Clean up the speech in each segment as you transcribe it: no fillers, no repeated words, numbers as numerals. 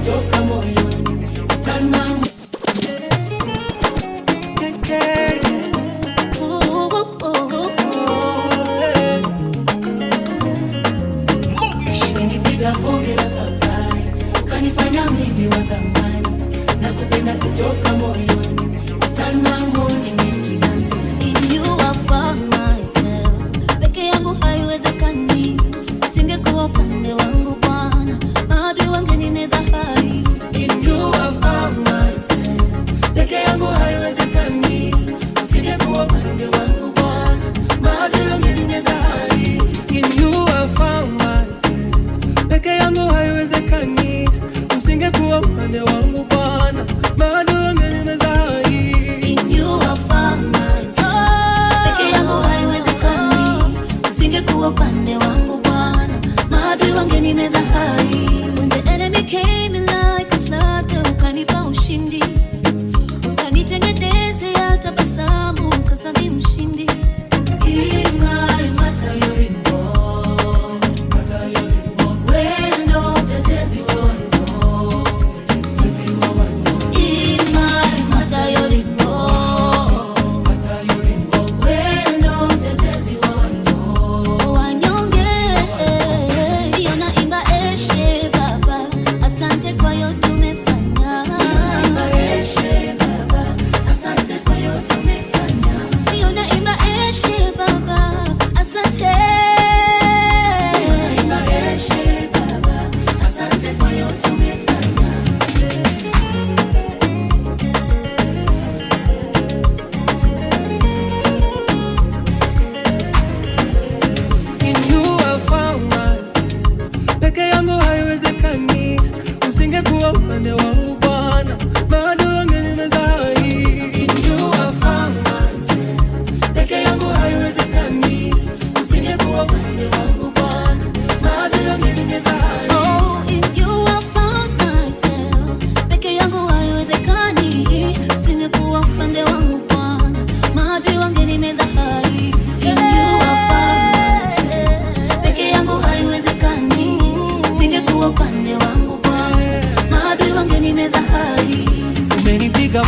kutoka moyoni. Tana umenipiga bonge la surprise, ukanifanya mimi wa thamani, na kupenda kutoka moyoni. Tana morning to dance. In you I found myself. Peke yangu haiwezekani, usingekuwa upande wangu Bwana, maadui wangenineza hai. In you I found myself. Peke yangu haiwezekani, usingekuwa upande wangu Bwana, maadui wangenineza hai. In you I found myself. Peke yangu haiwezekani, usingekuwa upande wangu Bwana, maadui wangenineza hai. In you I found myself. Peke yangu haiwezekani, usingekuwa upande wangu Bwana, maadui wangenineza hai. When the enemy came in like a flood, ukanipa ushindi, ukanitengenezea tabasamu, sasa mimi mshindi.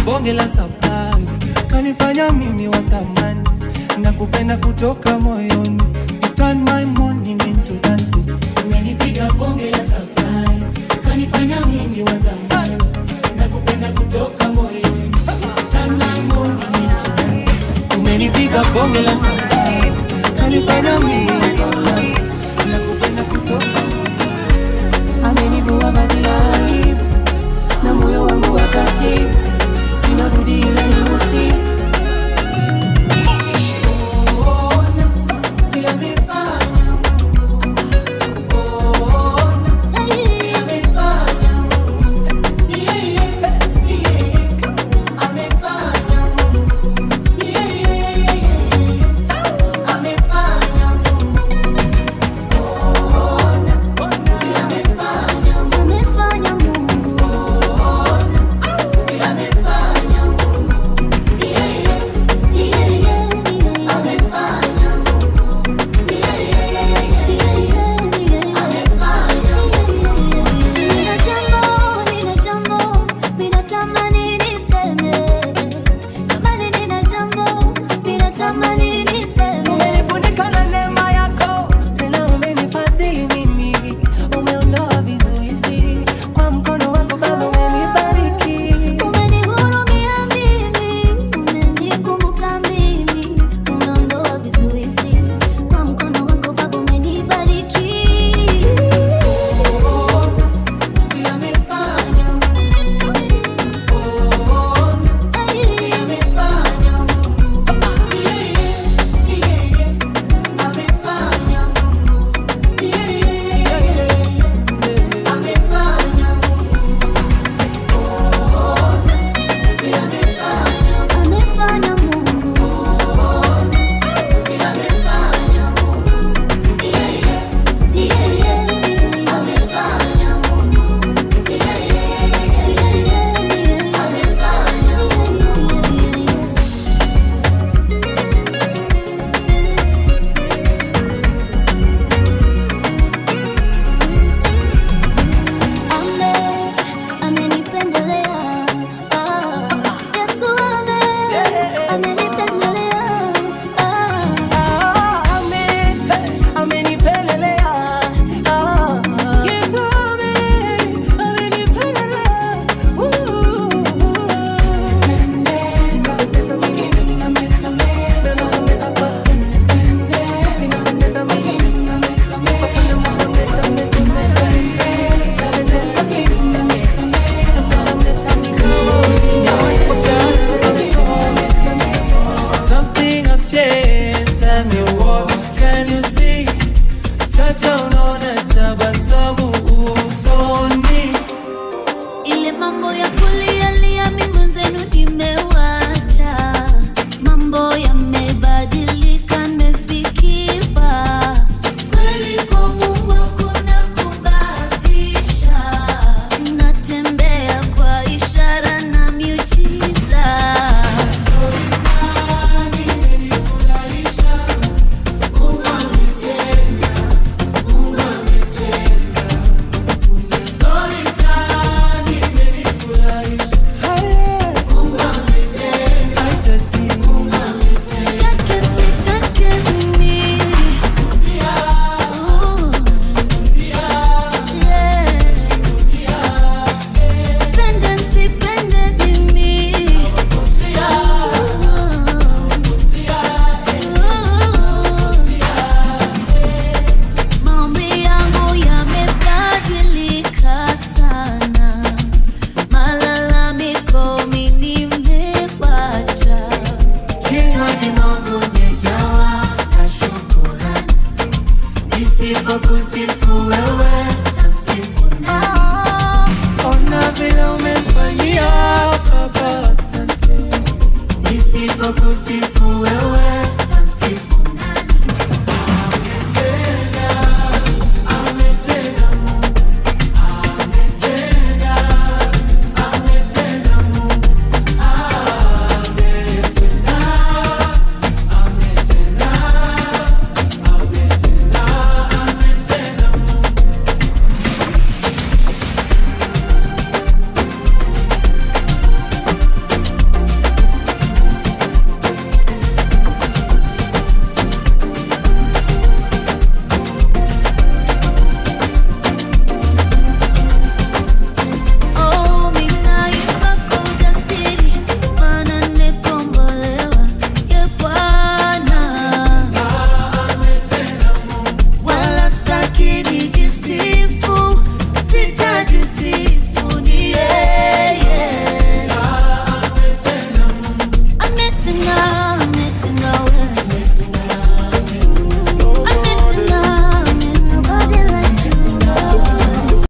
Bonge la surprise, kanifanya mimi wa thamani, na kupenda kutoka moyoni. You turn my morning into dancing. Umenipiga bonge la surprise, kanifanya mimi wa thamani, na kupenda kutoka moyoni. Turn my morning into dancing. Umenipiga bonge la surprise, kanifanya mimi wa thamani, na kupenda kutoka moyoni. Amenivua vazi la aibu, na moyo wangu wakati sina budi ila nimusifu. kusifu wewe